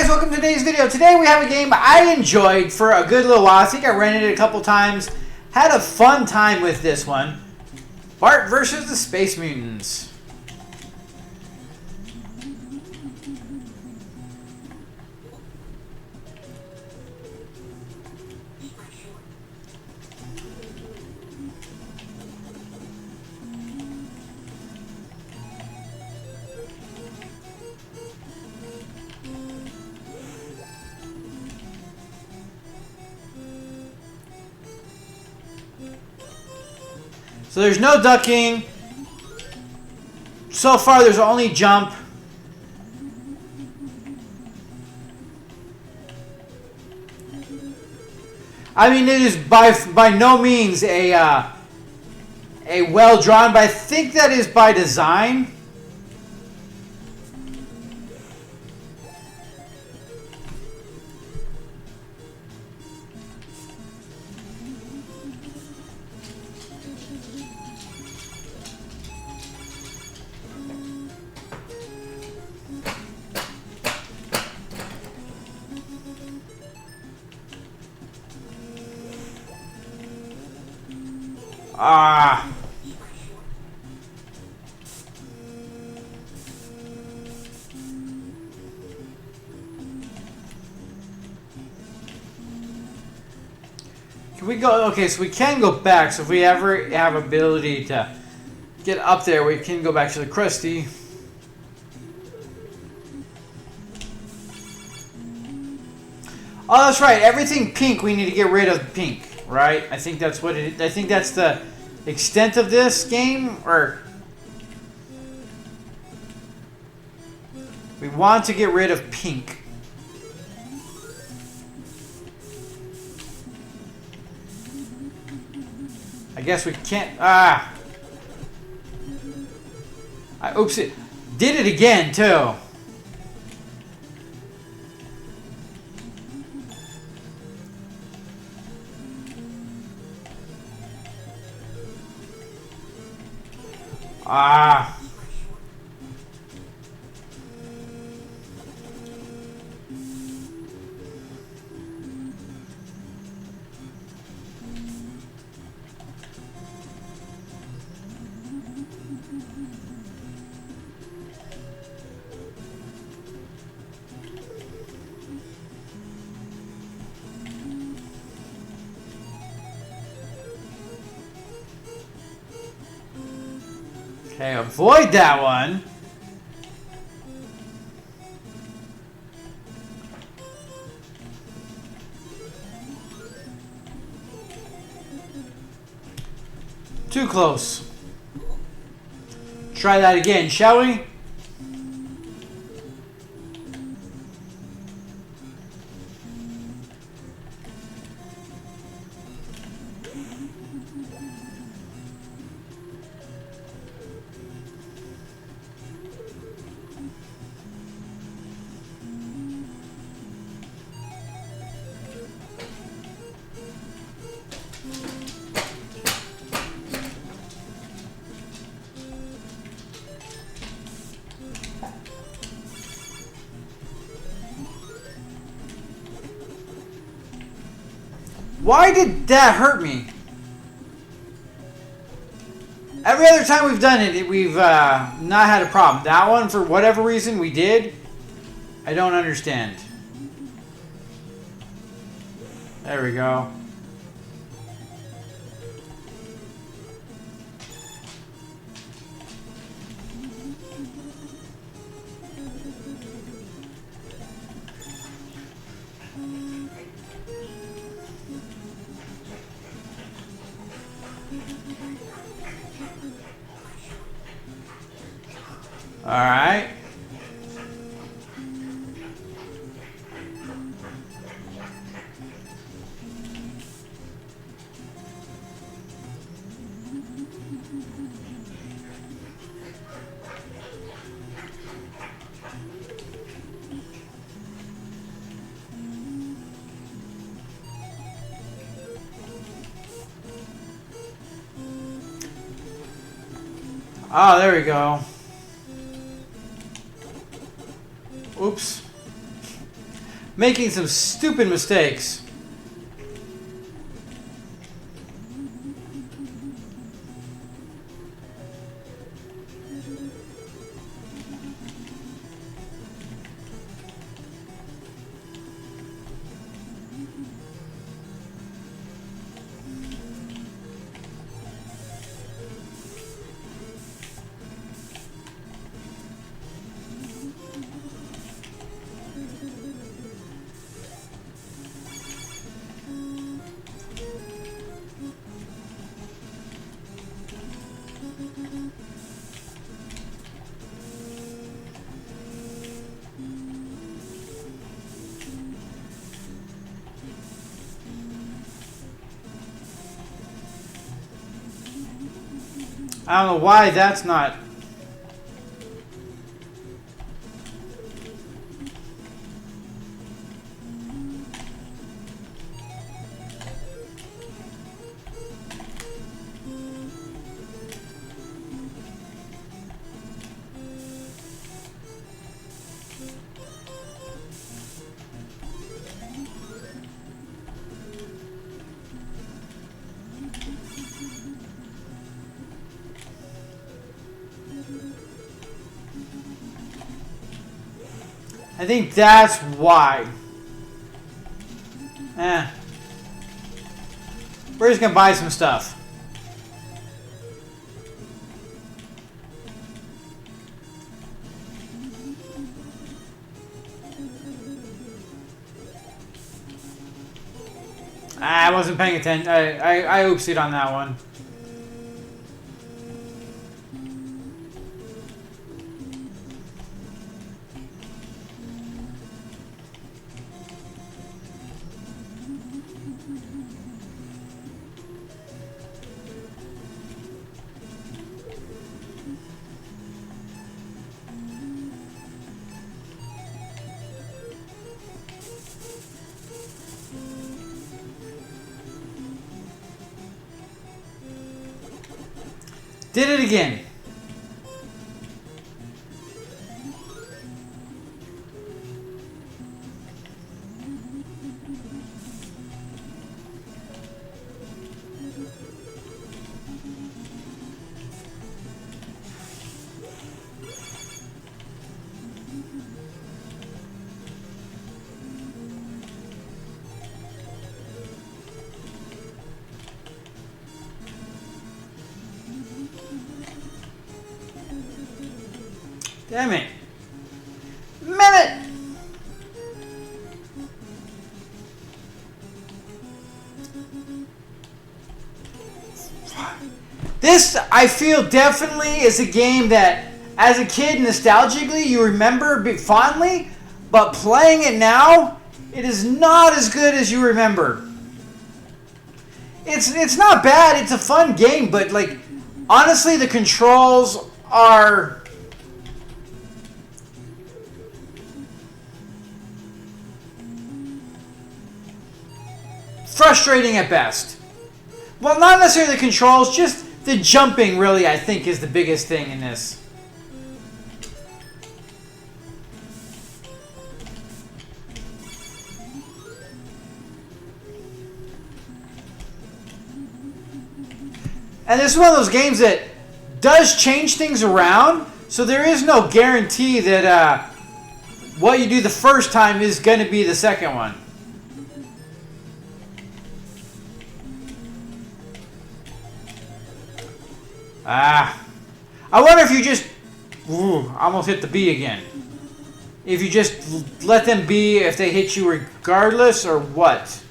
guys, welcome to today's video. Today we have a game I enjoyed for a good little while. I think I rented it a couple times. Had a fun time with this one. Bart versus the Space Mutants. So there's no ducking. So far there's only jump. I mean, it is by no means a well drawn, but I think that is by design. Ah. Can we go? Okay, so we can go back. So if we ever have ability to get up there, we can go back to the Krusty. Oh, that's right. Everything pink, we need to get rid of pink. Right? I think that's what it is. I think that's the extent of this game, or we want to get rid of pink. I guess we can't. Oops! It did it again too. Ah. Okay, avoid that one. Too close. Try that again, shall we? Why did that hurt me? Every other time we've done it, we've not had a problem. That one, for whatever reason, we did. I don't understand. There we go. All right. Oh, there we go. Oops. making some stupid mistakes. I don't know why that's not. I think that's why. We're just gonna buy some stuff. I wasn't paying attention. I oopsied on that one. Did it again. Damn it. Minute! This, I feel, definitely is a game that, as a kid, nostalgically, you remember fondly, but playing it now, it is not as good as you remember. It's not bad, it's a fun game, but, like, honestly, the controls are... frustrating at best. Well, not necessarily the controls, just the jumping really, I think, is the biggest thing in this. And this is one of those games that does change things around, so there is no guarantee that what you do the first time is going to be the second one. I wonder if you just... almost hit the B again. If you just let them be, if they hit you regardless, or what?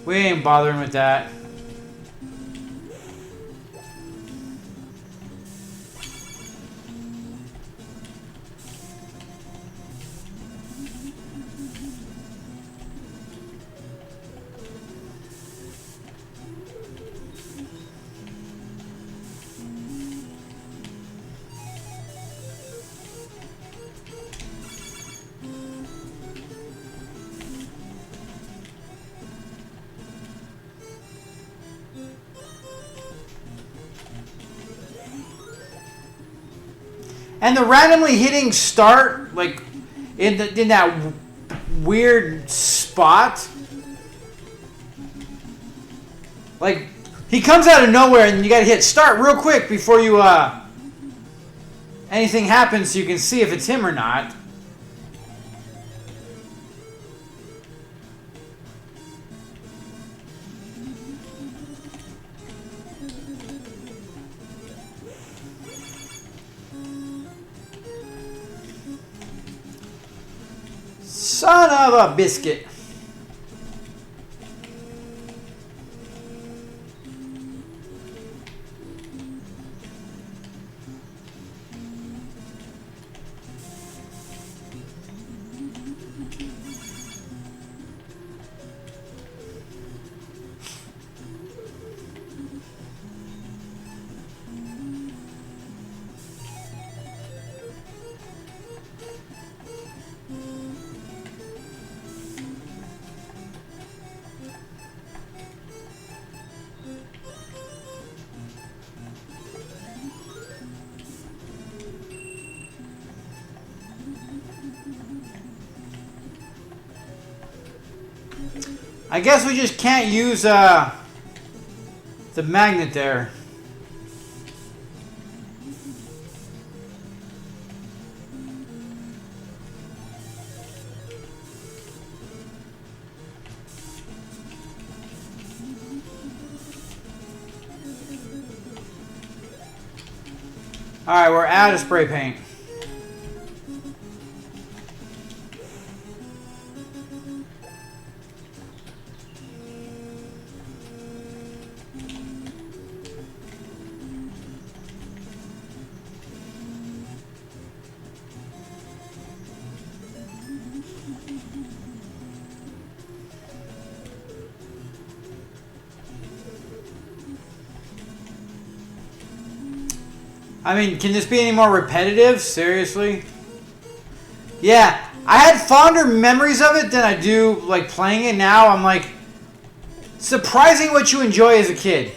We ain't bothering with that. And the randomly hitting start, like, in that weird spot. Like, he comes out of nowhere and you gotta hit start real quick before you, anything happens so you can see if it's him or not. Son of a biscuit. I guess we just can't use the magnet there. Alright, we're out of spray paint. I mean, can this be any more repetitive? Seriously? Yeah, I had fonder memories of it than I do, like, playing it now. I'm like, surprising what you enjoy as a kid.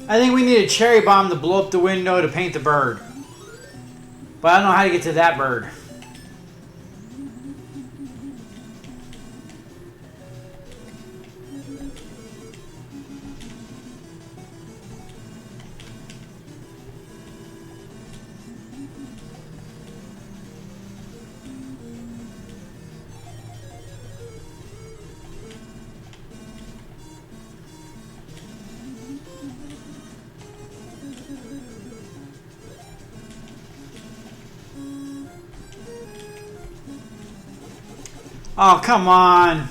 I think we need a cherry bomb to blow up the window to paint the bird. But I don't know how to get to that bird. Oh, come on.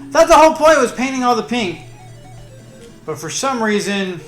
I thought the whole point was painting all the pink. But for some reason...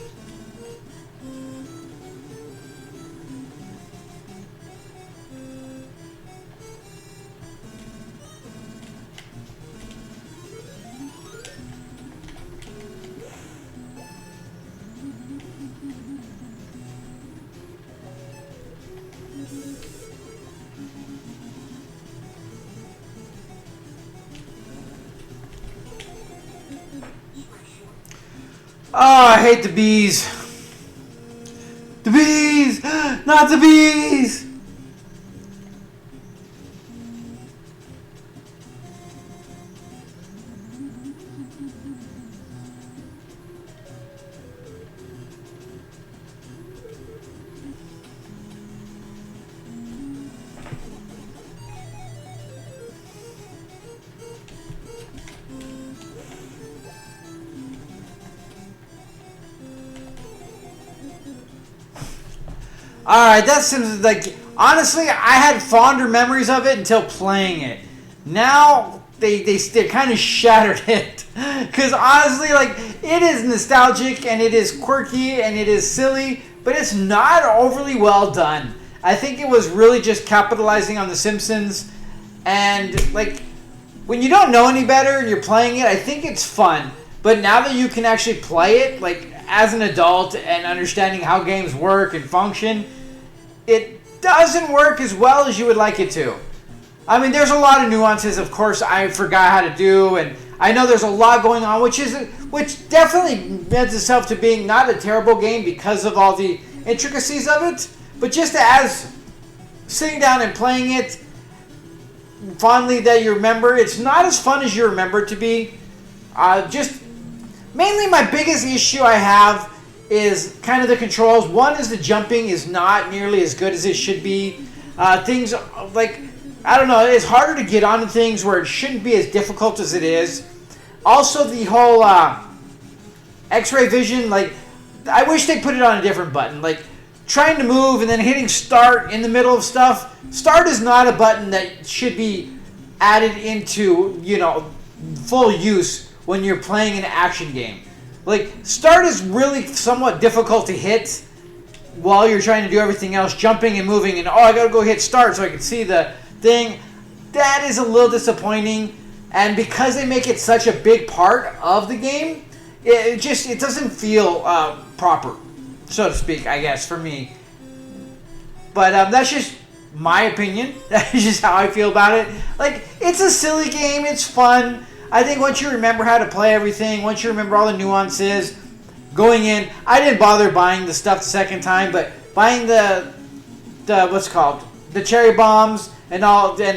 Oh, I hate the bees. The bees! Not the bees! All right, that seems like honestly, I had fonder memories of it until playing it. Now they kind of shattered it because honestly, like it is nostalgic and it is quirky and it is silly, but it's not overly well done. I think it was really just capitalizing on The Simpsons, and like when you don't know any better and you're playing it, I think it's fun. But now that you can actually play it, like as an adult and understanding how games work and function, it doesn't work as well as you would like it to. I mean, there's a lot of nuances, of course, I forgot how to do, and I know there's a lot going on, which definitely lends itself to being not a terrible game because of all the intricacies of it, but just as sitting down and playing it fondly that you remember, it's not as fun as you remember it to be. Just mainly my biggest issue I have is kind of the controls. One is the jumping is not nearly as good as it should be. Things like, I don't know, it's harder to get onto things where it shouldn't be as difficult as it is. Also, the whole X-ray vision, like, I wish they put it on a different button. Like, trying to move and then hitting start in the middle of stuff. Start is not a button that should be added into, full use when you're playing an action game. Like, start is really somewhat difficult to hit while you're trying to do everything else, jumping and moving, and I gotta go hit start so I can see the thing. That is a little disappointing, and because they make it such a big part of the game, it doesn't feel proper, so to speak, I guess, for me. But that's just my opinion. That's just how I feel about it. Like, it's a silly game, it's fun. I think once you remember how to play everything, once you remember all the nuances, going in, I didn't bother buying the stuff the second time, but buying the what's it called, the cherry bombs and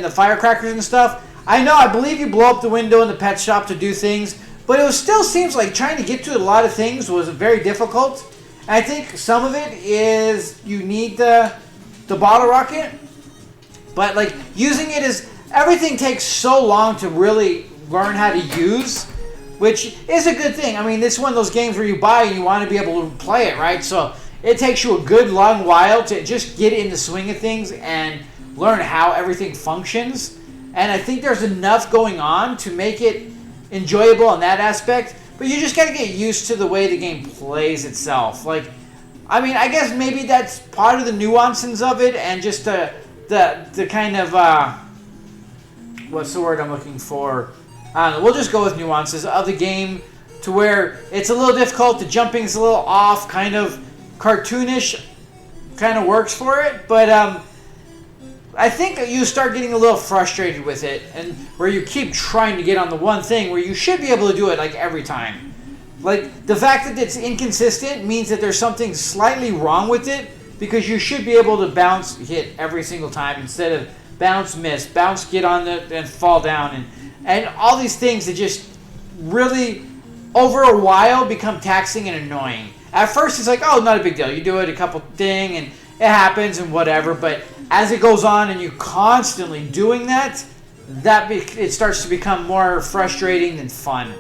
the firecrackers and stuff. I believe you blow up the window in the pet shop to do things, but it still seems like trying to get to a lot of things was very difficult. And I think some of it is you need the bottle rocket, but like using it is, everything takes so long to really learn how to use, which is a good thing. I mean, it's one of those games where you buy and you want to be able to play it, right? So it takes you a good long while to just get in the swing of things and learn how everything functions. And I think there's enough going on to make it enjoyable in that aspect, but you just got to get used to the way the game plays itself. Like, I mean, I guess maybe that's part of the nuances of it, and just the kind of what's the word I'm looking for? I don't know, we'll just go with nuances of the game, to where it's a little difficult, the jumping's a little off, kind of cartoonish, kind of works for it, but I think you start getting a little frustrated with it, and where you keep trying to get on the one thing where you should be able to do it like every time. Like, the fact that it's inconsistent means that there's something slightly wrong with it, because you should be able to bounce hit every single time instead of bounce miss, bounce get on it and fall down, and all these things that just really over a while become taxing and annoying. At first it's like, oh, not a big deal, you do it a couple thing and it happens and whatever, but as it goes on and you constantly doing that, it starts to become more frustrating than fun.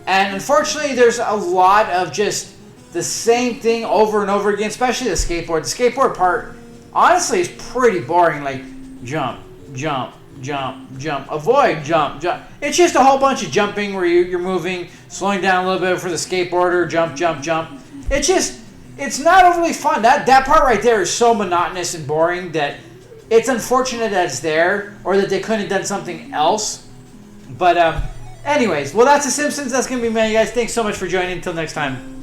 And unfortunately there's a lot of just the same thing over and over again, especially the skateboard. The skateboard part honestly is pretty boring. Like, jump, jump, jump, jump, avoid, jump, jump. It's just a whole bunch of jumping where you're moving, slowing down a little bit for the skateboarder, jump, jump, jump. It's not overly fun. That part right there is so monotonous and boring that it's unfortunate that it's there, or that they couldn't have done something else. But anyways, well, that's The Simpsons. That's going to be me, guys. Thanks so much for joining. Until next time.